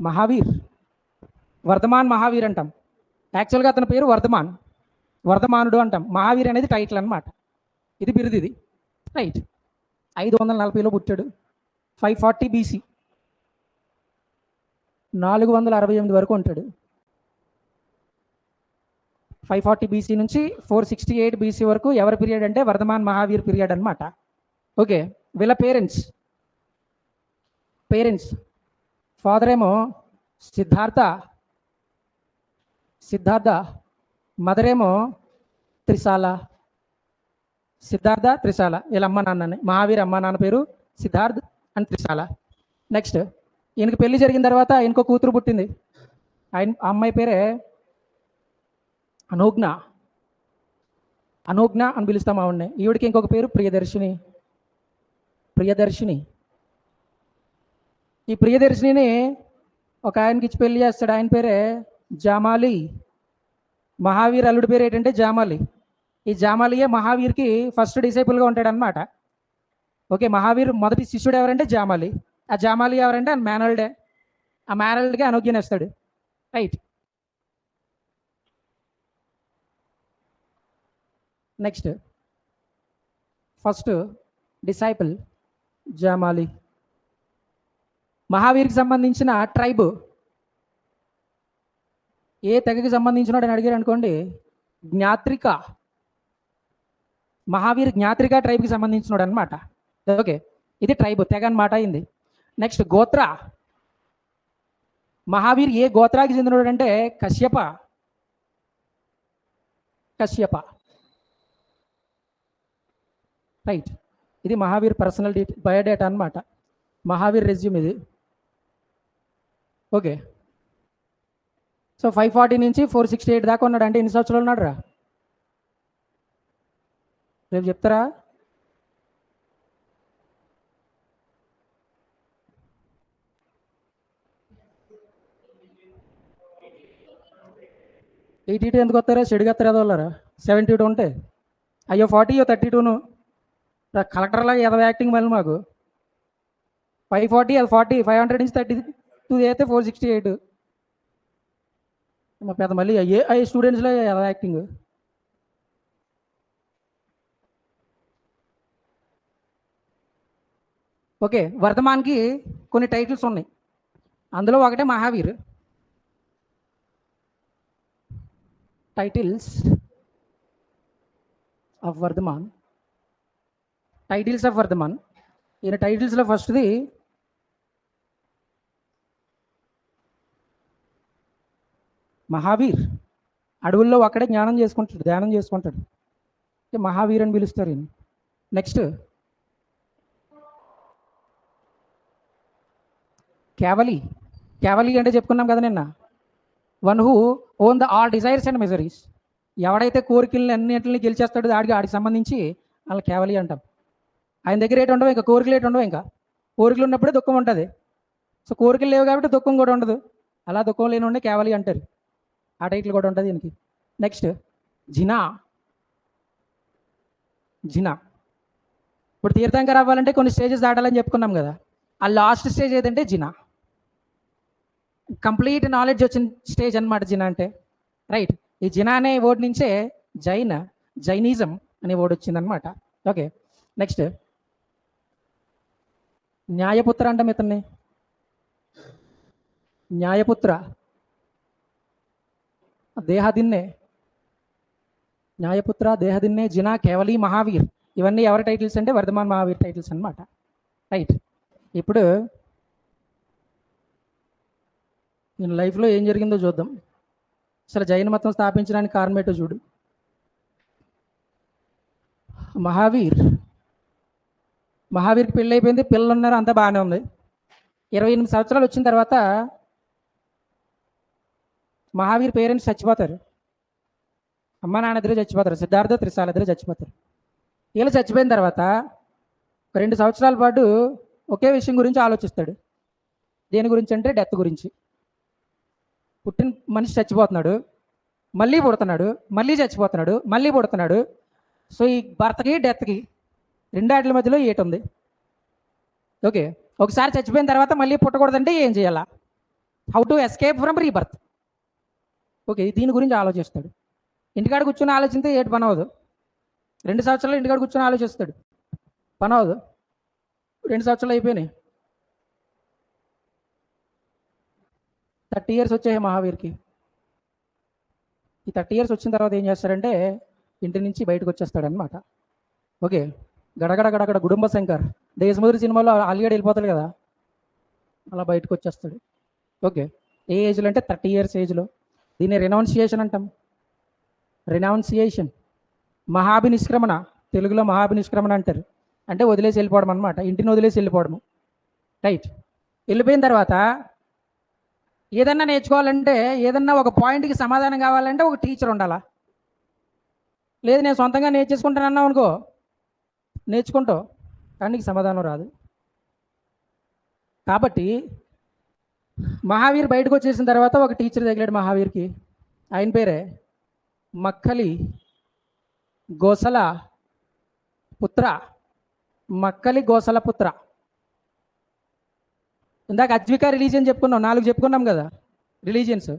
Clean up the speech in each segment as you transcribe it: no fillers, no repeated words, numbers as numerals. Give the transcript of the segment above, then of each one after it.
మహావీర్, వర్ధమాన్ మహావీర్ అంటాం. యాక్చువల్గా అతని పేరు వర్ధమానుడు అంటాం. మహావీర్ అనేది టైటిల్ అనమాట. ఇది బిరుదు, ఇది రైట్. 540లో పుట్టాడు. 540 BC, 468 వరకు ఉంటాడు. 540 BC నుంచి 468 BC వరకు ఎవరి పీరియడ్ అంటే వర్ధమాన్ మహావీర్ పీరియడ్ అనమాట. ఓకే, వీళ్ళ పేరెంట్స్ ఫాదర్ ఏమో సిద్ధార్థ, మదర్ ఏమో త్రిశాల. వీళ్ళ అమ్మ నాన్నని. మహావీర్ అమ్మ నాన్న పేరు సిద్ధార్థ్ అండ్ త్రిశాల. నెక్స్ట్, ఈయనకి పెళ్లి జరిగిన తర్వాత ఈయనకో కూతురు పుట్టింది. అమ్మాయి పేరే అనూజ్ఞ అని పిలుస్తాం ఆవిడని. ఈవిడికి ఇంకొక పేరు ప్రియదర్శిని. ఈ ప్రియదర్శిని ఒక ఆయనకి ఇచ్చి పెళ్లి చేస్తాడు. ఆయన పేరే జామాలి. మహావీర్ అల్లుడి పేరు ఏంటంటే జామాలి. ఈ జామాలియే మహావీర్కి ఫస్ట్ డిసైపుల్గా ఉంటాడు అనమాట. ఓకే, మహావీర్ మొదటి శిష్యుడు ఎవరంటే జామాలి. ఆ జామాలి ఎవరంటే ఆయన మేనల్డే. ఆ మేనల్డ్కి అనుజ్ఞనిస్తాడు. Right. Next, first disciple Jamali. మహావీర్కి సంబంధించిన ట్రైబ్ ఏ తెగకి సంబంధించినాడు అని అడిగారు అనుకోండి, జ్ఞాత్రిక. మహావీర్ జ్ఞాత్రిక ట్రైబ్కి సంబంధించినాడు అనమాట. ఓకే, ఇది ట్రైబ్, తెగ అనమాట అయింది. నెక్స్ట్, గోత్ర. మహావీర్ ఏ గోత్రాకి చెందినవాడు అంటే కశ్యప. రైట్. ఇది మహావీర్ పర్సనల్ బయోడేటా అనమాట. మహావీర్ రెజ్యూమ్ ఇది. ఓకే, సో 540 నుంచి 468 దాకా ఉన్నాడు. అంటే ఎన్ని సంవత్సరాలు ఉన్నాడు రా? రేపు చెప్తారా? ఎయిటీ ఎందుకు వస్తారా? చెడుగా వస్తారు ఏదో వాళ్ళరా. 72 ఉంటే అయ్యో 40, 32ను కలెక్టర్ లాగా ఏదో యాక్టింగ్ మళ్ళీ మాకు. 540, అది 40, 500 నుంచి 32 అయితే 468. మా పెద్ద మళ్ళీ ఏ స్టూడెంట్స్లో ఏదో యాక్టింగ్. ఓకే, వర్ధమాన్కి కొన్ని టైటిల్స్ ఉన్నాయి. అందులో ఒకటే మహావీర్. Titles of Vardhaman. ఈయన టైటిల్స్లో ఫస్ట్ది మహావీర్. అడవుల్లో ఒక్కడే ధ్యానం చేసుకుంటాడు. మహావీర్ అని పిలుస్తారు ఈయన. నెక్స్ట్, కేవలి అంటే చెప్పుకున్నాం కదా నిన్న. One who own the all desires and miseries. ఎవడైతే కోరికల్ని అన్నింటిని గెలిచేస్తాడో ఆడికి సంబంధించి వాళ్ళ కేవలి అంటాం. ఆయన దగ్గర ఏంటి ఉండవు, ఇంకా కోరికలు ఏంటి ఉండవు. ఇంకా కోరికలు ఉన్నప్పుడే దుఃఖం ఉంటుంది. సో కోరికలు లేవు కాబట్టి దుఃఖం కూడా ఉండదు. అలా దుఃఖం లేని ఉండే కేవలి అంటారు. ఆ టైటిల్ కూడా ఉంటుంది దీనికి. Next, Zener. ఇప్పుడు తీర్థంకర్ అవ్వాలంటే కొన్ని స్టేజెస్ దాటాలని చెప్పుకున్నాం కదా. ఆ లాస్ట్ స్టేజ్ ఏదంటే జినా. కంప్లీట్ నాలెడ్జ్ వచ్చిన స్టేజ్ అనమాట జినా అంటే. రైట్. ఈ జినా అనే వర్డ్ నుంచే జైనిజం అనే వర్డ్ వచ్చిందనమాట. ఓకే, నెక్స్ట్, న్యాయపుత్ర అంటాం ఇతన్ని. న్యాయపుత్ర, దేహదిన్నే, జినా, కేవలి, మహావీర్. ఇవన్నీ ఎవరి టైటిల్స్ అంటే వర్ధమాన్ మహావీర్ టైటిల్స్ అనమాట. రైట్. ఇప్పుడు నేను లైఫ్లో ఏం జరిగిందో చూద్దాం. అసలు జైన మతం స్థాపించడానికి కారణం ఏంటో చూడు. మహావీర్కి పెళ్ళి అయిపోయింది, పిల్లలు ఉన్నారు, అంతా బాగానే ఉంది. 28 సంవత్సరాలు వచ్చిన తర్వాత మహావీర్ పేరెంట్స్ చచ్చిపోతారు. అమ్మ నాన్న ఇద్దరు చచ్చిపోతారు. సిద్ధార్థ, త్రిశాల ఇద్దరు చచ్చిపోతారు. వీళ్ళు చచ్చిపోయిన తర్వాత ఒక 2 సంవత్సరాల పాటు ఒకే విషయం గురించి ఆలోచిస్తాడు. దేని గురించి అంటే డెత్ గురించి. పుట్టిన మనిషి చచ్చిపోతున్నాడు, మళ్ళీ పుడుతున్నాడు, మళ్ళీ చచ్చిపోతున్నాడు, మళ్ళీ పుడుతున్నాడు. సో ఈ బర్త్కి డెత్కి రెండాట్ల మధ్యలో ఏటి ఉంది. ఓకే, ఒకసారి చచ్చిపోయిన తర్వాత మళ్ళీ పుట్టకూడదంటే ఏం చేయాలా? How to escape from rebirth. Okay, దీని గురించి ఆలోచిస్తాడు. ఇంటికాడ కూర్చొని ఆలోచిస్తే ఏటి పని అవ్వదు. 2 సంవత్సరాలు ఇంటికాడ కూర్చొని ఆలోచిస్తాడు, పని అవ్వదు. 2 సంవత్సరాలు అయిపోయినాయి, 30 years వచ్చాయి మహావీర్కి. ఈ 30 years వచ్చిన తర్వాత ఏం చేస్తాడంటే ఇంటి నుంచి బయటకు వచ్చేస్తాడనమాట. ఓకే, గడగడ గడగడ గుడుంబ శంకర్ దేశముద్రి సినిమాలో ఆల్రెడీ వెళ్ళిపోతాడు కదా, అలా బయటకు వచ్చేస్తాడు. ఓకే, ఏ ఏజ్లో అంటే 30 years ఏజ్లో. దీన్ని రెనౌన్సియేషన్ అంటాం. రెనౌన్సియేషన్, మహాభినిష్క్రమణ, తెలుగులో మహాభినిష్క్రమణ అంటారు. అంటే వదిలేసి వెళ్ళిపోవడం అనమాట, ఇంటిని వదిలేసి వెళ్ళిపోవడము. రైట్, వెళ్ళిపోయిన తర్వాత ఏదన్నా నేర్చుకోవాలంటే, ఏదన్నా ఒక పాయింట్కి సమాధానం కావాలంటే ఒక టీచర్ ఉండాలా. లేదు నేను సొంతంగా నేర్చేసుకుంటానన్నావు అనుకో, నేర్చుకుంటావు కానీ నీకు సమాధానం రాదు. కాబట్టి మహావీర్ బయటకు వచ్చేసిన తర్వాత ఒక టీచర్ తగిలాడు మహావీర్కి. ఆయన పేరే మక్కలి గోసల పుత్ర. మక్కలి గోసల పుత్ర. ఇందాక అజ్విక రిలీజియన్ చెప్పుకున్నాం, 4 చెప్పుకున్నాం కదా రిలీజియన్స్: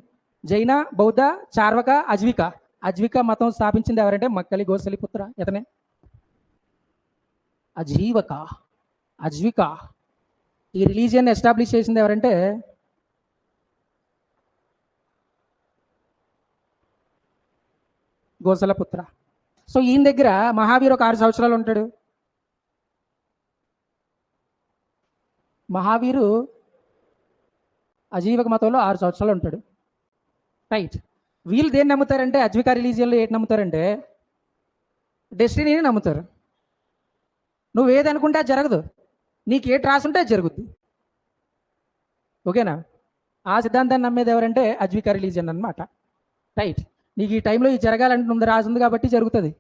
జైన, బౌద్ధ, చార్వక, అజ్విక. అజ్విక మతం స్థాపించింది ఎవరంటే మక్కలి గోసలి పుత్ర, ఇతనే. అజీవక, అజ్విక, ఈ రిలీజియన్ ఎస్టాబ్లిష్ చేసింది ఎవరంటే గోసల పుత్ర. సో ఈయన దగ్గర మహావీర్ ఒక 6 సంవత్సరాలు ఉంటాడు. మహావీరు అజీవక మతంలో 6 సంవత్సరాలు ఉంటాడు. రైట్, వీళ్ళు దేన్ని నమ్ముతారంటే, అజ్విక రిలీజియన్లో ఏంటి నమ్ముతారంటే డెస్టినీని నమ్ముతారు. నువ్వు ఏది అనుకుంటే అది జరగదు, నీకు ఏటి రాసుంటే అది జరుగుద్ది. ఓకేనా? ఆ సిద్ధాంతాన్ని నమ్మేది ఎవరంటే అజ్విక రిలీజియన్ అనమాట. రైట్, నీకు ఈ టైంలో ఇది జరగాలంటే ముందు రాసింది కాబట్టి జరుగుతుంది.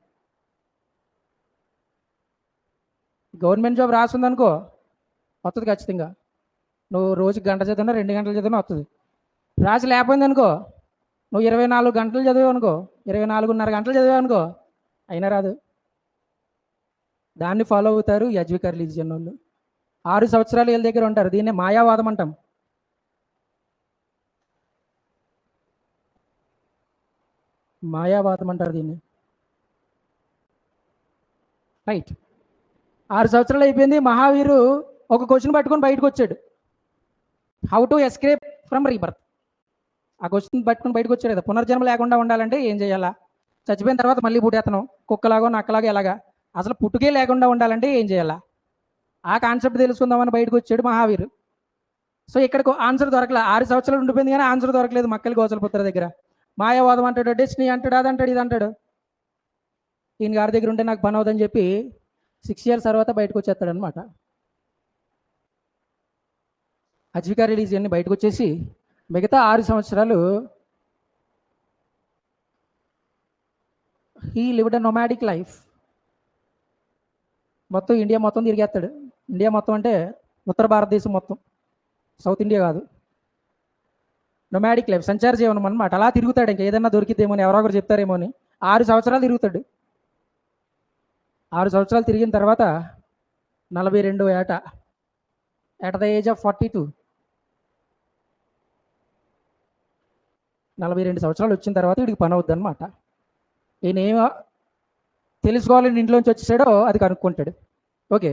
గవర్నమెంట్ జాబ్ రాసిందనుకో వస్తుంది ఖచ్చితంగా. నువ్వు రోజుకి గంట చదివినా 2 గంటలు చదివినా వస్తుంది. రాసి లేకపోయింది అనుకో, నువ్వు 24 గంటలు చదివావు అనుకో, 24.5 గంటలు చదివావు అనుకో, అయినా రాదు. దాన్ని ఫాలో అవుతారు ఈ అజ్విక రిలీజియన్ వాళ్ళు. 6 సంవత్సరాలు వీళ్ళ దగ్గర ఉంటారు. దీన్నే మాయావాదం అంటాం. మాయావాదం అంటారు దీన్ని. రైట్, 6 సంవత్సరాలు అయిపోయింది. మహావీరు ఒక క్వశ్చన్ పట్టుకొని బయటకు వచ్చాడు, how to escape from rebirth. ఆ క్వశ్చన్ పట్టుకొని బయటకు వచ్చాడు కదా, పునర్జన్మ లేకుండా ఉండాలంటే ఏం చేయాలా, చచ్చిపోయిన తర్వాత మళ్ళీ పుట్టేతనం, కుక్కలాగో నక్కలాగో ఎలాగా, అసలు పుట్టుకే లేకుండా ఉండాలంటే ఏం చేయాలా, ఆ కాన్సెప్ట్ తెలుసుకుందామని బయటకు వచ్చాడు మహావీరు. సో ఇక్కడికి ఆన్సర్ దొరకలేదు. 6 సంవత్సరాలు ఉండిపోయింది కానీ ఆన్సర్ దొరకలేదు మక్కలి గోసల పుత్ర దగ్గర. మాయావాదం అంటాడు, డెస్టినీ అంటాడు, అది అంటాడు, ఇది అంటాడు. ఈయన గారి దగ్గర ఉంటే నాకు పని అవుదని చెప్పి 6 years తర్వాత బయటకు వచ్చేస్తాడు అనమాట. అజ్విక రిలీజియన్ని బయటకు వచ్చేసి మిగతా 6 సంవత్సరాలు he lived a nomadic life. మొత్తం ఇండియా మొత్తం తిరిగేస్తాడు. ఇండియా మొత్తం అంటే ఉత్తర భారతదేశం మొత్తం, సౌత్ ఇండియా కాదు. నొమాడిక్ లైఫ్, సంచార జీవనం అనమాట. అలా తిరుగుతాడు, ఇంకా ఏదన్నా దొరికిద్దేమో అని, ఎవరో ఒకరు చెప్తారేమో అని. 6 సంవత్సరాలు తిరుగుతాడు. 6 సంవత్సరాలు తిరిగిన తర్వాత 42 ఏట, ఎట్ ద ఏజ్ ఆఫ్ 42, 42 సంవత్సరాలు వచ్చిన తర్వాత వీడికి పని అవుద్ది అనమాట. ఈయన ఏం తెలుసుకోవాలని ఇంట్లోంచి వచ్చేసాడో అది కనుక్కుంటాడు. ఓకే,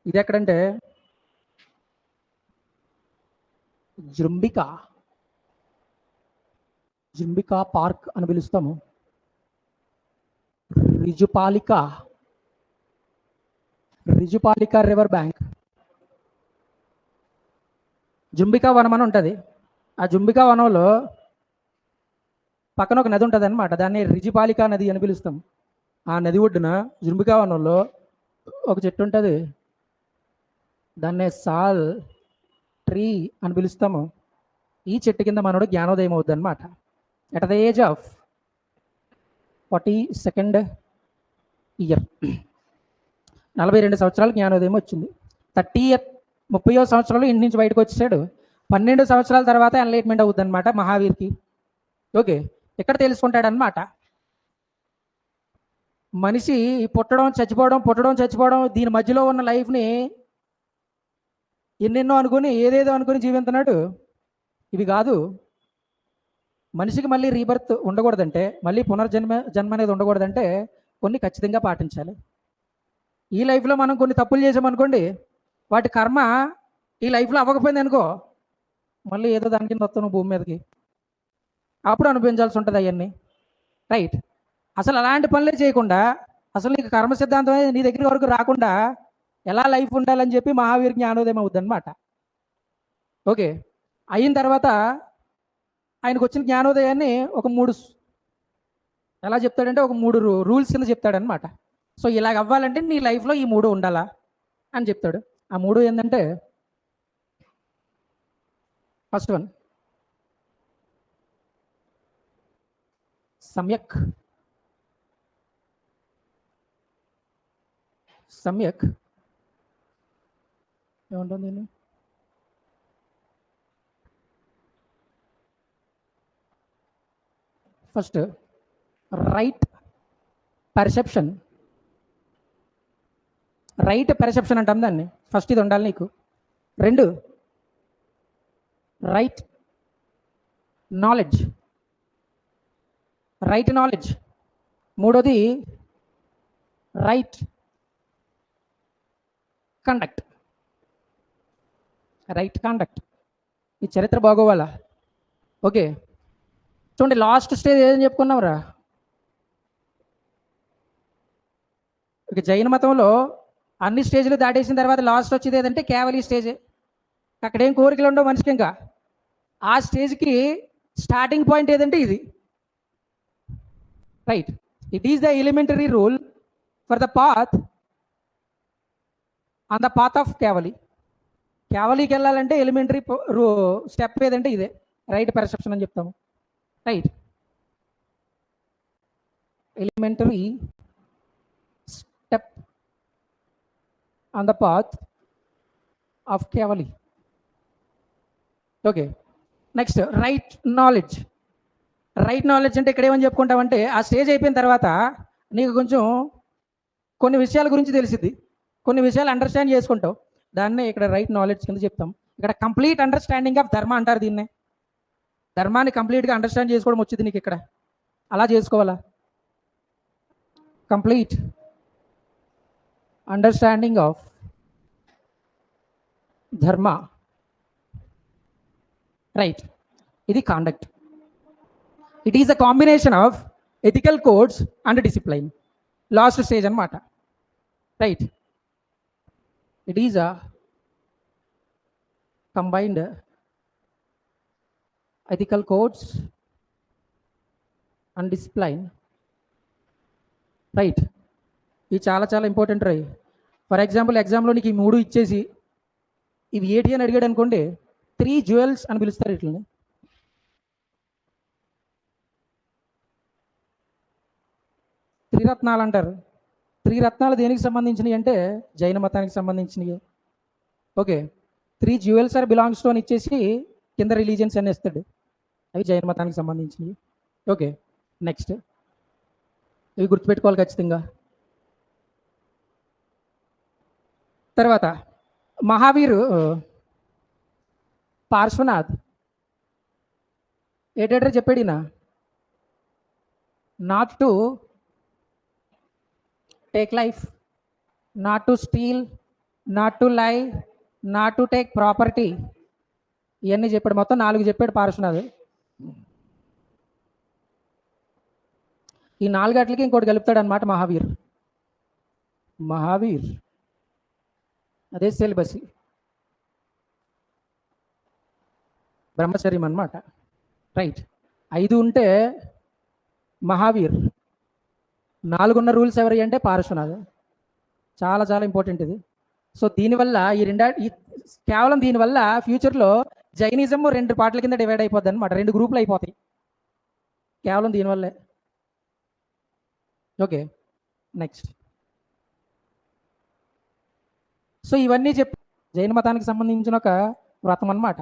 ఇది ఎక్కడంటే జృంబికా పార్క్ అని పిలుస్తాము. రిజుపాలిక రివర్ బ్యాంక్, జుంబికా వనం అని ఉంటుంది. ఆ జుంబికా వనంలో పక్కన ఒక నది ఉంటుంది అనమాట, దాన్ని రిజుపాలికా నది అని పిలుస్తాం. ఆ నది ఒడ్డున జుంబికా వనంలో ఒక చెట్టు ఉంటుంది, దాన్నే సాల్ ట్రీ అని పిలుస్తాము. ఈ చెట్టు కింద మనోడు జ్ఞానోదయం అవుద్ది అనమాట. At the age of 42nd year, 42 సంవత్సరాలు జ్ఞానోదయం వచ్చింది. 30వ సంవత్సరంలో ఇంటి నుంచి బయటకు వచ్చేసాడు. 12 సంవత్సరాల తర్వాత ఎన్లైట్మెంట్ అవుద్ది అనమాట మహావీర్కి. ఓకే, ఇక్కడ తెలుసుకుంటాడనమాట మనిషి పుట్టడం చచ్చిపోవడం దీని మధ్యలో ఉన్న లైఫ్ని ఎన్నెన్నో అనుకుని ఏదేదో అనుకుని జీవిస్తున్నాడు. ఇవి కాదు. మనిషికి మళ్ళీ రీబర్త్ ఉండకూడదంటే, మళ్ళీ జన్మ అనేది ఉండకూడదంటే కొన్ని ఖచ్చితంగా పాటించాలి. ఈ లైఫ్లో మనం కొన్ని తప్పులు చేసామనుకోండి, వాటి కర్మ ఈ లైఫ్లో అవ్వకపోయింది అనుకో, మళ్ళీ ఏదో దాని కింద వస్తాను భూమి మీదకి, అప్పుడు అనుభవించాల్సి ఉంటుంది అవన్నీ. రైట్. అసలు అలాంటి పనులే చేయకుండా, అసలు నీకు కర్మ సిద్ధాంతం నీ దగ్గర వరకు రాకుండా ఎలా లైఫ్ ఉండాలని చెప్పి మహావీర్ జ్ఞానోదయం అవుద్ది అనమాట. ఓకే. అయిన తర్వాత ఆయనకు వచ్చిన జ్ఞానోదయాన్ని ఒక 3 ఎలా చెప్తాడంటే ఒక 3 రూల్స్ కింద చెప్తాడనమాట. సో ఇలాగ అవ్వాలంటే నీ లైఫ్లో ఈ 3 ఉండాలా అని చెప్తాడు. ఆ 3 ఏంటంటే, ఫస్ట్ వన్ సమ్యక్. సమ్యక్ ఏముంటుంది దీన్ని? First right perception. Right perception అంటాం దాన్ని. ఫస్ట్ ఇది ఉండాలి నీకు. 2 రైట్ నాలెడ్జ్. Right knowledge. 3వది రైట్ కండక్ట్. Right conduct. ఈ చరిత్ర బాగోవాలా? ఓకే. చూడండి, లాస్ట్ స్టేజ్ ఏం చెప్పుకున్నావురా? ఇక జైన మతంలో అన్ని స్టేజ్లు దాటేసిన తర్వాత లాస్ట్ వచ్చేది ఏదంటే కేవలం ఈ స్టేజే. అక్కడేం కోరికలు ఉండవు మనిషికి. ఇంకా ఆ స్టేజ్కి స్టార్టింగ్ పాయింట్ ఏదంటే ఇది. Right. It is the elementary rule for the path on the path of Kevali. కేవలికి వెళ్ళాలంటే ఎలిమెంటరీ స్టెప్ ఏదంటే ఇదే, రైట్ పర్సెప్షన్ అని చెప్తాము. Right. Elementary step on the path of Kevali. Okay. Next right knowledge. Right knowledge అంటే ఇక్కడ ఏమని చెప్పుకుంటామంటే, ఆ స్టేజ్ అయిపోయిన తర్వాత నీకు కొంచెం కొన్ని విషయాల గురించి తెలిసిద్ది, కొన్ని విషయాలు అండర్స్టాండ్ చేసుకుంటావు. దాన్నే ఇక్కడ రైట్ నాలెడ్జ్ కింద చెప్తాం. ఇక్కడ కంప్లీట్ అండర్స్టాండింగ్ ఆఫ్ ధర్మ అంటారు దీన్నే. ధర్మాన్ని కంప్లీట్గా అండర్స్టాండ్ చేసుకోవడం వచ్చింది నీకు ఇక్కడ. అలా చేసుకోవాలా? Complete understanding of dharma. Right. ఇది conduct. It is a combination of ethical codes and discipline. Last stage అనమాట. Right. It is a combined ethical codes and discipline. Right. ఇవి చాలా చాలా ఇంపార్టెంట్ రై. ఫర్ ఎగ్జాంపుల్ ఎగ్జామ్లో నీకు ఈ 3 ఇచ్చేసి ఇవి ఏంటి అని అడిగాడు అనుకోండి, 3 జ్యువెల్స్ అని పిలుస్తారు వీటిని. త్రిరత్నాలు అంటారు. త్రిరత్నాలు దేనికి సంబంధించినవి అంటే జైన మతానికి సంబంధించినవి. Okay. 3 jewels are belongs to అని ఇచ్చేసి కింద రిలీజియన్స్ అని ఇస్తాడు, అవి జైన మతానికి సంబంధించినవి. ఓకే. నెక్స్ట్ ఇవి గుర్తుపెట్టుకోవాలి ఖచ్చితంగా. తర్వాత మహావీరు పార్శ్వనాథ్ ఏటేటో చెప్పాడు ఈయన. Not to take life, not to steal, not to lie, not to take property. ఇవన్నీ చెప్పాడు. మొత్తం 4 చెప్పాడు పార్శ్వనాథ్. ఈ 4 గంటలకి ఇంకోటి కలుపుతాడు అనమాట మహావీర్. మహావీర్ అదే సెలిబసి, బ్రహ్మచర్యం అనమాట. రైట్. 5 ఉంటే మహావీర్, 4 ఉన్న రూల్స్ ఎవరి అంటే పార్శ్వనాథ్. చాలా చాలా ఇంపార్టెంట్ ఇది. సో దీనివల్ల కేవలం దీనివల్ల ఫ్యూచర్లో జైనిజం 2 పార్ట్ల కింద డివైడ్ అయిపోద్ది అనమాట. 2 గ్రూపులు అయిపోతాయి కేవలం దీనివల్లే. ఓకే. నెక్స్ట్. సో ఇవన్నీ చెప్పి జైన మతానికి సంబంధించిన ఒక వ్రతం అనమాట.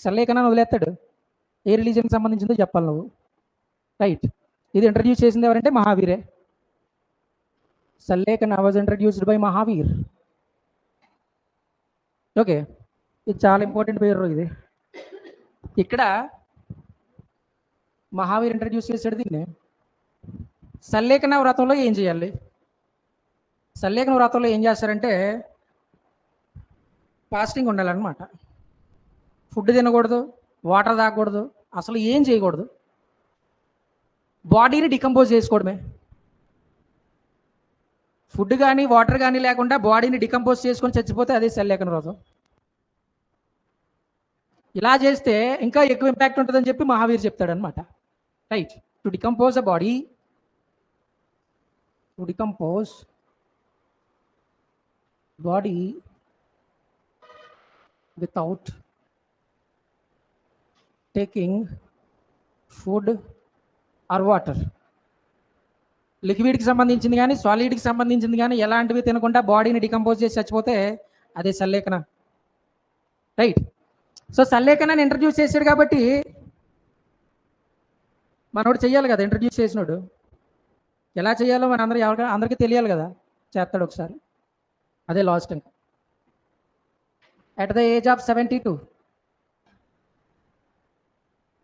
సల్లేఖనాన్ని వదిలేస్తాడు, ఏ రిలీజన్కి సంబంధించిందో చెప్పాలి నువ్వు. రైట్. ఇది ఇంట్రడ్యూస్ చేసింది ఎవరంటే మహావీరే. Sallekhana was introduced by Mahavir. Okay. ఇది చాలా ఇంపార్టెంట్ పేరు ఇది. ఇక్కడ మహావీర్ ఇంట్రడ్యూస్ చేశాడు దీన్ని. సల్లేఖన వ్రతంలో ఏం చేయాలి? సల్లేఖన వ్రతంలో ఏం చేస్తారంటే ఫాస్టింగ్ ఉండాలన్నమాట. ఫుడ్ తినకూడదు, వాటర్ తాగకూడదు, అసలు ఏం చేయకూడదు. బాడీని డికంపోజ్ చేసుకోవడమే. ఫుడ్ కానీ వాటర్ కానీ లేకుండా బాడీని డికంపోజ్ చేసుకొని చచ్చిపోతే అదే సల్లేఖన వ్రతం. ఇలా చేస్తే ఇంకా ఎక్కువ ఇంపాక్ట్ ఉంటుందని చెప్పి మహావీర్ చెప్తాడు అనమాట. Right, to decompose a body, to decompose body without taking food or water. లిక్విడ్కి సంబంధించింది కానీ సాలిడ్కి సంబంధించింది కానీ ఎలాంటివి తినకుండా బాడీని డికంపోజ్ చేసి చచ్చిపోతే అదే సల్లేఖన. రైట్, సో సల్లేఖనాన్ని ఇంట్రడ్యూస్ చేశాడు కాబట్టి మనోడు చెయ్యాలి కదా. ఇంట్రడ్యూస్ చేసినోడు ఎలా చేయాలో మన అందరికీ తెలియాలి కదా. చేస్తాడు ఒకసారి, అదే లాస్ట్. ఇంకా అట్ ద ఏజ్ ఆఫ్ 72,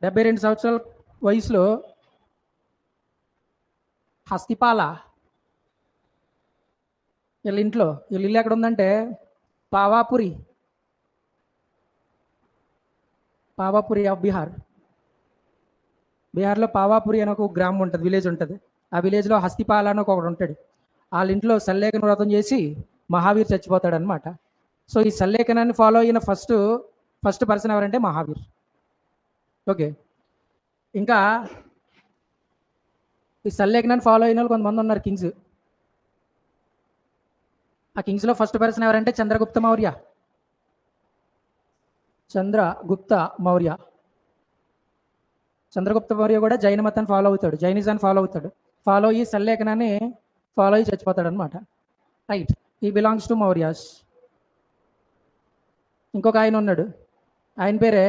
72 సంవత్సరాల వయసులో హస్తిపాల వీళ్ళ ఇంట్లో, వీళ్ళ ఇల్లు ఎక్కడ ఉందంటే పావాపురి ఆఫ్ బీహార్. బీహార్లో పావాపురి అని ఒక గ్రామం ఉంటుంది, విలేజ్ ఉంటుంది. ఆ విలేజ్లో హస్తిపాల అని ఒకడు ఉంటాడు. వాళ్ళ ఇంట్లో సల్లేఖన వ్రతం చేసి మహావీర్ చచ్చిపోతాడు అనమాట. సో ఈ సల్లేఖనాన్ని ఫాలో అయిన ఫస్ట్ పర్సన్ ఎవరంటే మహావీర్. ఓకే, ఇంకా ఈ సల్లేఖనాన్ని ఫాలో అయిన వాళ్ళు కొంతమంది ఉన్నారు, కింగ్స్. ఆ కింగ్స్లో ఫస్ట్ పర్సన్ ఎవరంటే చంద్రగుప్త మౌర్య. చంద్రగుప్త మౌర్య కూడా జైన మతాన్ని ఫాలో అవుతాడు, జైనిజాన్ని ఫాలో అవుతాడు. ఫాలో అయ్యి సల్లేఖనాన్ని ఫాలో అయ్యి చచ్చిపోతాడు అనమాట. రైట్, ఈ బిలాంగ్స్ టు మౌర్యాస్. ఇంకొక ఆయన ఉన్నాడు, ఆయన పేరే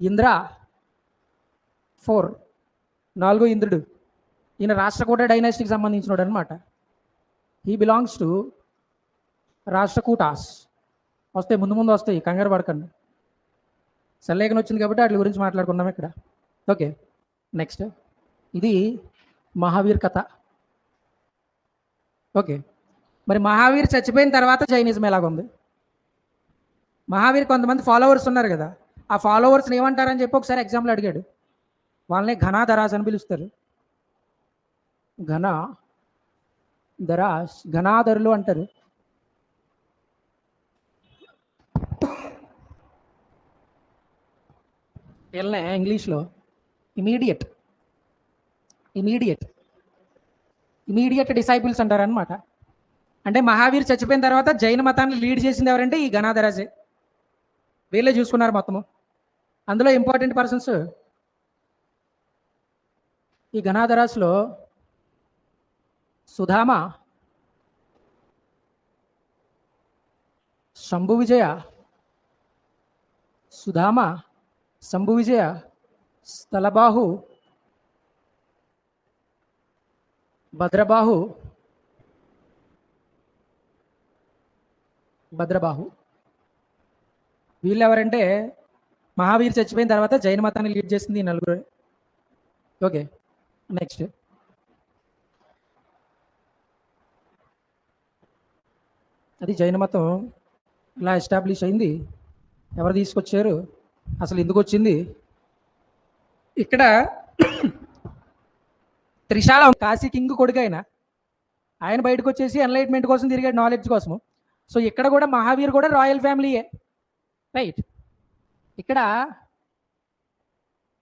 ఇంద్ర 4, 4 ఇంద్రుడు. ఈయన రాష్ట్రకూట డైనాసిటీకి సంబంధించినోడు అనమాట. He belongs to Rashtrakutas. వస్తాయి, ముందు వస్తాయి, కంగారు పడకండి. సల్లేఖనం వచ్చింది కాబట్టి వాటి గురించి మాట్లాడుకున్నాం ఇక్కడ. ఓకే, నెక్స్ట్ ఇది మహావీర్ కథ. ఓకే, మరి మహావీర్ చచ్చిపోయిన తర్వాత జైనిజం ఎలాగుంది? మహావీర్ కొంతమంది ఫాలోవర్స్ ఉన్నారు కదా, ఆ ఫాలోవర్స్ని ఏమంటారని చెప్పి ఒకసారి ఎగ్జాంపుల్ అడిగాడు. వాళ్ళని ఘనాధరాస్ అని పిలుస్తారు. ఘనాధరులు అంటారు. వీళ్ళనే ఇంగ్లీష్లో ఇమీడియట్ డిసైపుల్స్ అంటారు అనమాట. అంటే మహావీర్ చచ్చిపోయిన తర్వాత జైన మతాన్ని లీడ్ చేసింది ఎవరంటే ఈ ఘనాధరాజే. వీళ్ళే చూసుకున్నారు మొత్తము. అందులో ఇంపార్టెంట్ పర్సన్స్ ఈ ఘనాధరాస్లో సుధామ, శంభు విజయ, స్థలబాహు, భద్రబాహు. వీళ్ళు ఎవరంటే మహావీర్ చచ్చిపోయిన తర్వాత జైన మతాన్ని లీడ్ చేసింది ఈ నలుగురు. ఓకే, నెక్స్ట్ అది జైన మతం ఇలా ఎస్టాబ్లిష్ అయింది. ఎవరు తీసుకొచ్చారు, అసలు ఎందుకు వచ్చింది? ఇక్కడ త్రిశాల కాశీ కింగ్ కొడుకు ఆయన బయటకు వచ్చేసి ఎన్లైట్మెంట్ కోసం తిరిగాడు, నాలెడ్జ్ కోసము. సో ఇక్కడ కూడా మహావీర్ కూడా రాయల్ ఫ్యామిలీయే. రైట్, ఇక్కడ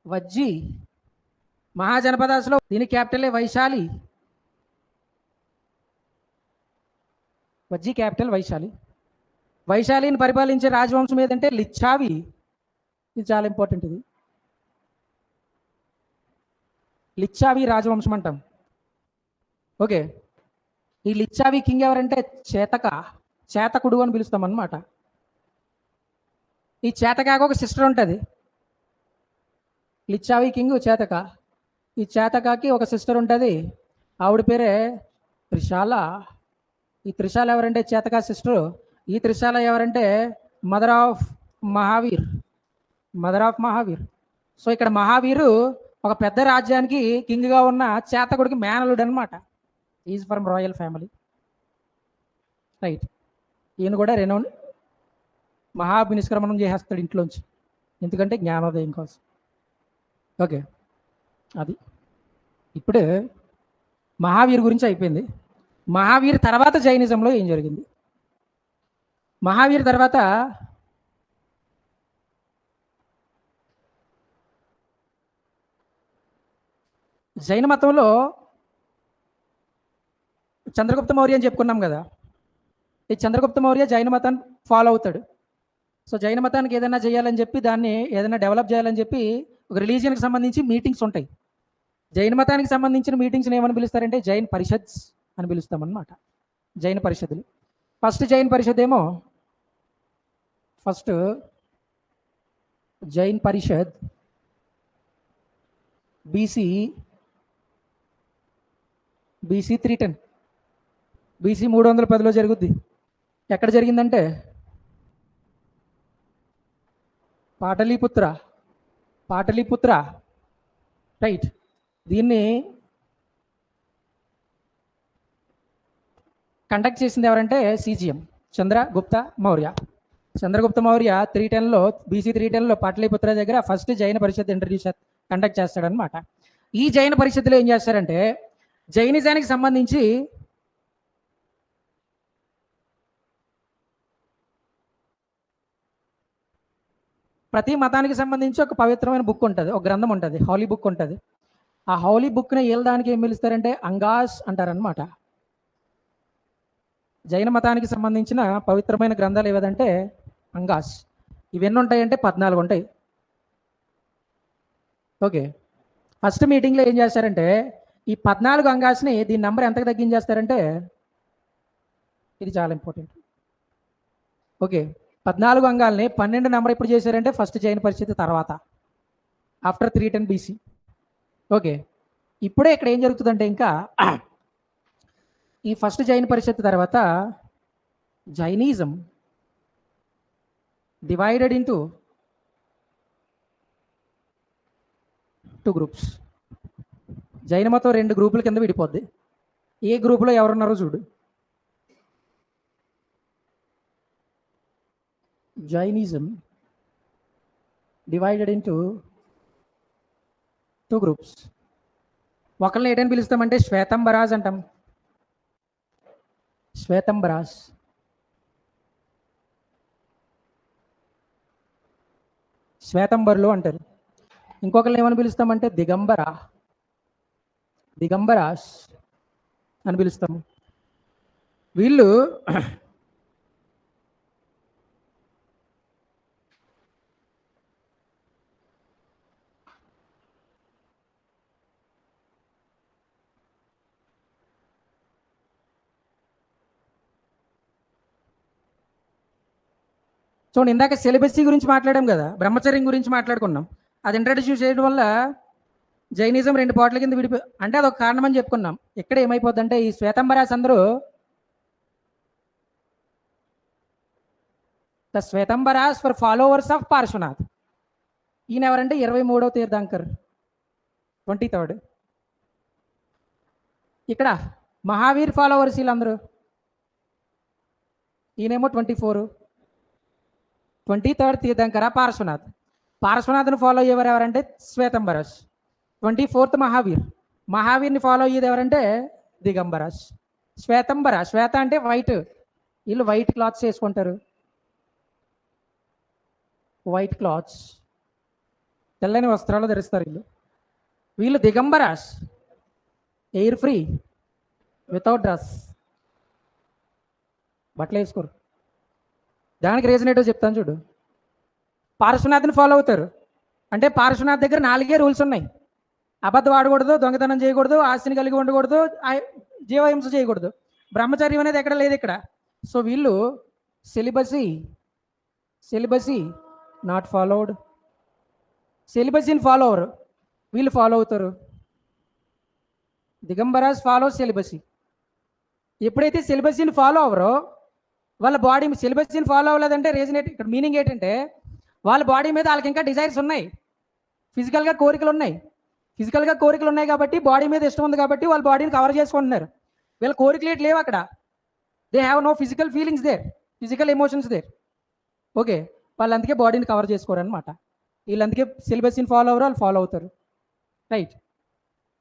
వజ్జి మహాజనపదాస్లో దీని క్యాపిటలే వైశాలి. వజ్జి క్యాపిటల్ వైశాలి. వైశాలిని పరిపాలించే రాజవంశం ఏదంటే లిచ్చావి. ఇది చాలా ఇంపార్టెంట్. ఇది లిచ్చావి రాజవంశం అంటాం. ఓకే, ఈ లిచ్చావి కింగ్ ఎవరంటే చేతకుడు అని పిలుస్తాం అన్నమాట. ఈ చేతకాకు ఒక సిస్టర్ ఉంటుంది. లిచ్చావి కింగ్ చేతక. ఈ చేతకాకి ఒక సిస్టర్ ఉంటుంది, ఆవిడ పేరే త్రిశాల. ఈ త్రిశాల ఎవరంటే చేతకా సిస్టర్. ఈ త్రిశాల ఎవరంటే మదర్ ఆఫ్ మహావీర్. సో ఇక్కడ మహావీరు ఒక పెద్ద రాజ్యానికి కింగ్గా ఉన్న చేతకుడికి మేనలుడు అనమాట. Is from royal family, right. ఈయన కూడా రెనౌన్ మహాభినిష్క్రమణం చేసేస్తాడు ఇంట్లోంచి, ఎందుకంటే జ్ఞానోదయం కోసం. ఓకే, అది ఇప్పుడు మహావీర్ గురించి అయిపోయింది. మహావీర్ తర్వాత జైనిజంలో ఏం జరిగింది? మహావీర్ తర్వాత జైన మతంలో చంద్రగుప్త మౌర్య అని చెప్పుకున్నాం కదా. ఈ చంద్రగుప్త మౌర్య జైన మతాన్ని ఫాలో అవుతాడు. సో జైన మతానికి ఏదైనా చేయాలని చెప్పి, దాన్ని ఏదైనా డెవలప్ చేయాలని చెప్పి ఒక రిలీజియన్కి సంబంధించి మీటింగ్స్ ఉంటాయి. జైన మతానికి సంబంధించిన మీటింగ్స్ని ఏమని పిలుస్తారంటే జైన్ పరిషద్స్ అని పిలుస్తామన్నమాట. జైన పరిషత్తులు. ఫస్ట్ జైన్ పరిషత్ ఏమో జైన్ పరిషత్ బీసీ 310, బీసీ 310లో జరుగుద్ది. ఎక్కడ జరిగిందంటే పాటలీపుత్ర, రైట్. దీన్ని కండక్ట్ చేసింది ఎవరంటే CGM చంద్రగుప్త మౌర్య. చంద్రగుప్త మౌర్య 310లో బీసీ 310లో పాటలీపుత్ర దగ్గర ఫస్ట్ జైన పరిషత్ కండక్ట్ చేస్తాడనమాట. ఈ జైన పరిషత్తులో ఏం చేస్తారంటే జైనిజానికి సంబంధించి ప్రతి మతానికి సంబంధించి ఒక పవిత్రమైన బుక్ ఉంటుంది, ఒక గ్రంథం ఉంటుంది, హోలీ బుక్ ఉంటుంది. ఆ హోలీ బుక్ని ఏళ్ళదానికి ఏం పిలుస్తారంటే అంగాస్ అంటారనమాట. జైన మతానికి సంబంధించిన పవిత్రమైన గ్రంథాలు ఏవదంటే అంగాస్. ఇవన్నీ ఉంటాయంటే 14 ఉంటాయి. ఓకే, ఫస్ట్ మీటింగ్లో ఏం చేస్తారంటే ఈ 14 అంగాస్ని దీని నెంబర్ ఎంతకు తగ్గించేస్తారంటే, ఇది చాలా ఇంపార్టెంట్. ఓకే, 14 అంగాల్ని 12 నెంబర్ ఎప్పుడు చేశారంటే ఫస్ట్ జైన పరిస్థితి తర్వాత, ఆఫ్టర్ 310 BC. ఓకే, ఇప్పుడే ఇక్కడ ఏం జరుగుతుందంటే ఇంకా ఈ ఫస్ట్ జైన పరిషత్ తర్వాత జైనిజం డివైడెడ్ ఇంటూ 2 గ్రూప్స్. జైన మతం 2 గ్రూపుల కింద విడిపోద్ది. ఏ గ్రూపులో ఎవరున్నారో చూడు. Jainism divided into 2 groups. ఒకళ్ళని ఏంటని పిలుస్తామంటే శ్వేతంబరాజ్ అంటాం. శ్వేతంబరాజ్. శ్వేతంబరులు అంటారు. ఇంకొకరిని ఏమని పిలుస్తామంటే దిగంబరాస్ అని పిలుస్తాము. వీళ్ళు చూడండి, ఇందాక సెలిబసీ గురించి మాట్లాడాం కదా, బ్రహ్మచర్యం గురించి మాట్లాడుకున్నాం. అది ఇంట్రడ్యూస్ చేయడం వల్ల జైనిజం 2 పార్ట్ల కింద అంటే అదొక కారణం అని చెప్పుకున్నాం. ఇక్కడ ఏమైపోద్ది అంటే ఈ శ్వేతంబరాస్ అందరూ the Svetambaras for followers of Parshvanath. ఈయన ఎవరంటే 23వ తీర్థంకర్, 23rd. ఇక్కడ మహావీర్ ఫాలోవర్స్ వీళ్ళందరూ. ఈయనేమో 23rd తీర్థంకర పార్శ్వనాథ్. పార్శ్వనాథ్ని ఫాలో అయ్యేవారు ఎవరంటే శ్వేతంబరాస్. 24th మహావీర్ని ఫాలో అయ్యేది ఎవరంటే దిగంబరాస్. శ్వేత అంటే వైట్. వీళ్ళు వైట్ క్లాత్స్ వేసుకుంటారు, వైట్ క్లాత్స్, తెల్లని వస్త్రాలు ధరిస్తారు వీళ్ళు దిగంబరాస్, ఎయిర్ ఫ్రీ, వితౌట్ డ్రెస్, బట్టలు వేసుకోరు. దానికి రీజన్ ఏంటో చెప్తాను చూడు. పార్శ్వనాథ్ని ఫాలో అవుతారు అంటే పార్శ్వనాథ్ దగ్గర 4 రూల్స్ ఉన్నాయి. అబద్ధం ఆడకూడదు, దొంగతనం చేయకూడదు, ఆస్తిని కలిగి ఉండకూడదు, జీవహింస చేయకూడదు. బ్రహ్మచర్యం అనేది ఎక్కడ లేదు ఇక్కడ. సో వీళ్ళు సెలిబసీ నాట్ ఫాలోడ్. సెలిబసీని ఫాలో అవరు, వీళ్ళు ఫాలో అవుతారు. Digambaras follow celibacy. ఎప్పుడైతే సెలిబసీని ఫాలో అవరో వాళ్ళ బాడీ సెలిబసీని ఫాలో అవ్వలేదంటే రీజన్ ఏంటి, ఇక్కడ మీనింగ్ ఏంటంటే వాళ్ళ బాడీ మీద వాళ్ళకి ఇంకా డిజైర్స్ ఉన్నాయి. ఫిజికల్గా కోరికలు ఉన్నాయి కాబట్టి బాడీ మీద ఇష్టం ఉంది కాబట్టి వాళ్ళు బాడీని కవర్ చేసుకుంటున్నారు. వీళ్ళ కోరికలు లేవు అక్కడ. They have no physical feelings there, physical emotions there. Okay, వాళ్ళు అందుకే బాడీని కవర్ చేసుకోరు అనమాట. వీళ్ళు అందుకే సిలబస్ని ఫాలో అవ్వరు, వాళ్ళు ఫాలో అవుతారు. రైట్,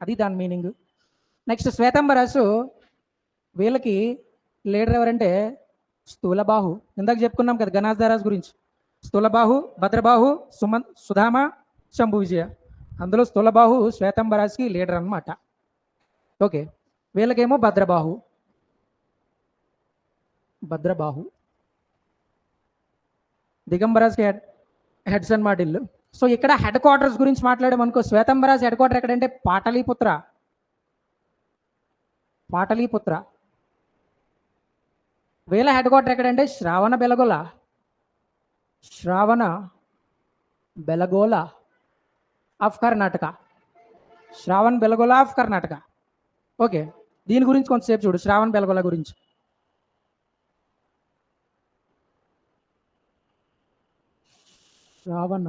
అది దాని మీనింగ్. నెక్స్ట్ శ్వేతంబరాసు, వీళ్ళకి లీడర్ ఎవరంటే స్థూలబాహు. ఇందాక చెప్పుకున్నాం కదా గణాధరాజు గురించి. స్థూలబాహు, భద్రబాహు, సుధామ, శంభు విజయ. అందులో స్థూలబాహు శ్వేతంబరాజ్కి లీడర్ అనమాట. ఓకే, వీళ్ళకేమో భద్రబాహు. దిగంబరాజ్కి హెడ్స్ అనమాట ఇల్లు. సో ఇక్కడ హెడ్ క్వార్టర్స్ గురించి మాట్లాడామనుకో, శ్వేతంబరాజ్ హెడ్ క్వార్టర్ ఎక్కడంటే పాటలీపుత్ర. వీళ్ళ హెడ్ క్వార్టర్ ఎక్కడంటే శ్రావణ బెలగోల ఆఫ్ కర్ణాటక. ఓకే, దీని గురించి కొంతసేపు చూడు, శ్రావణ బెలగోల గురించి. శ్రావణ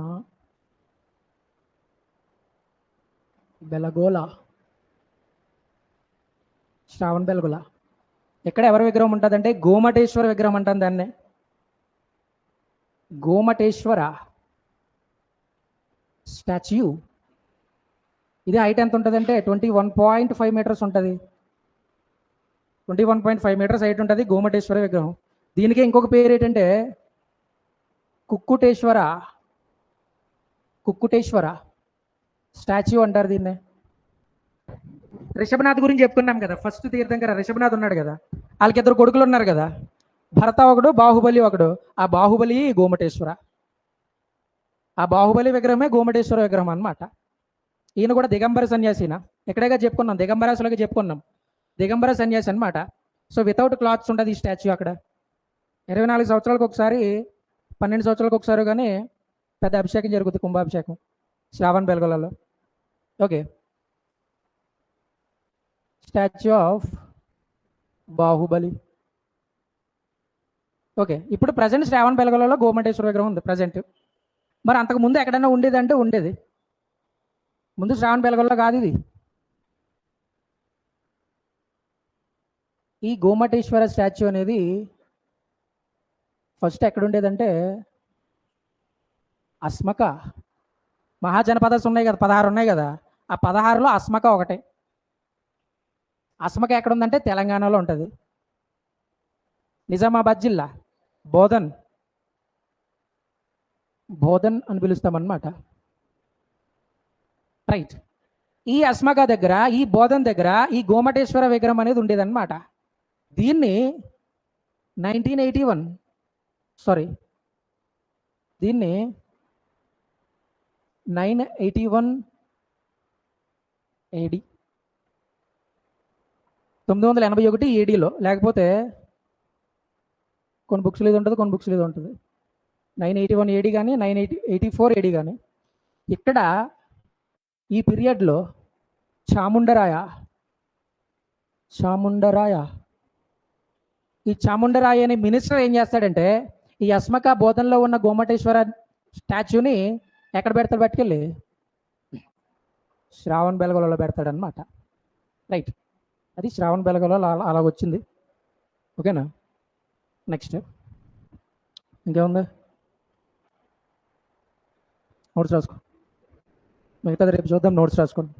బెలగోల ఎక్కడ ఎవరి విగ్రహం ఉంటుందంటే గోమటేశ్వర విగ్రహం అంటాం దాన్ని. గోమటేశ్వర స్టాచ్యూ. ఇది హైట్ ఎంత ఉంటుందంటే 21.5 మీటర్స్ ఉంటుంది. 21.5 మీటర్స్ హైట్ ఉంటుంది గోమటేశ్వర విగ్రహం. దీనికి ఇంకొక పేరు ఏంటంటే కుక్కుటేశ్వర స్టాచ్యూ అంటారు దీన్నే. రిషభనాథ్ గురించి చెప్పుకున్నాం కదా, ఫస్ట్ తీర్థంకర రిషభనాథ్ ఉన్నాడు కదా, వాళ్ళకి 2 కొడుకులు ఉన్నారు కదా, భరత ఒకడు, బాహుబలి ఒకడు. ఆ బాహుబలి గోమటేశ్వర, ఆ బాహుబలి విగ్రహమే గోమటేశ్వర విగ్రహం అనమాట. ఈయన కూడా దిగంబర సన్యాసినా, ఎక్కడేగా చెప్పుకున్నాం, దిగంబరాసులకి చెప్పుకున్నాం, దిగంబర సన్యాసి అనమాట. సో వితౌట్ క్లాత్స్ ఉంటుంది ఈ స్టాచ్యూ అక్కడ. 24 సంవత్సరాలకు ఒకసారి, 12 సంవత్సరాలకు ఒకసారి కానీ పెద్ద అభిషేకం జరుగుతుంది, కుంభాభిషేకం శ్రావణ బెలగోలలో. Okay, statue of Bahubali. Okay, ఇప్పుడు ప్రజెంట్ శ్రావణ బెలగోలలో గోమటేశ్వర విగ్రహం ఉంది ప్రజెంట్. మరి అంతకుముందు ఎక్కడైనా ఉండేదంటే ఉండేది, ముందు శ్రావణ బెలగోలలో కాదు ఇది. ఈ గోమటేశ్వర స్టాచ్యూ అనేది ఫస్ట్ ఎక్కడ ఉండేదంటే అస్మక మహాజనపదాలు ఉన్నాయి కదా, 16 ఉన్నాయి కదా, ఆ 16లో అస్మక ఒకటే. అస్మక ఎక్కడ ఉందంటే తెలంగాణలో ఉంటుంది, నిజామాబాద్ జిల్లా, బోధన్ అని పిలుస్తామన్నమాట. రైట్, ఈ అస్మక దగ్గర, ఈ బోధన్ దగ్గర ఈ గోమటేశ్వర విగ్రహం అనేది ఉండేదన్నమాట. దీన్ని 1981 AD, 981 ADలో, లేకపోతే కొన్ని బుక్స్లో ఇది ఉంటుంది, కొన్ని బుక్స్లో ఇది ఉంటుంది. 981 AD కానీ 984 AD కానీ. ఇక్కడ ఈ పీరియడ్లో చాముండరాయ, ఈ చాముండరాయ అనే మినిస్టర్ ఏం చేస్తాడంటే ఈ అస్మక బోధనలో ఉన్న గోమటేశ్వర స్టాచ్యూని ఎక్కడ పెడతాడు, పట్టుకెళ్ళి శ్రావణ బెలగోలలో పెడతాడనమాట. రైట్, అది శ్రావణ బెలగోలలో అలా వచ్చింది. ఓకేనా, నెక్స్ట్ ఇంకేముంది, నోట్స్ రాసుకో, మిగతాది రేపు చూద్దాం. నోట్స్ రాసుకోండి.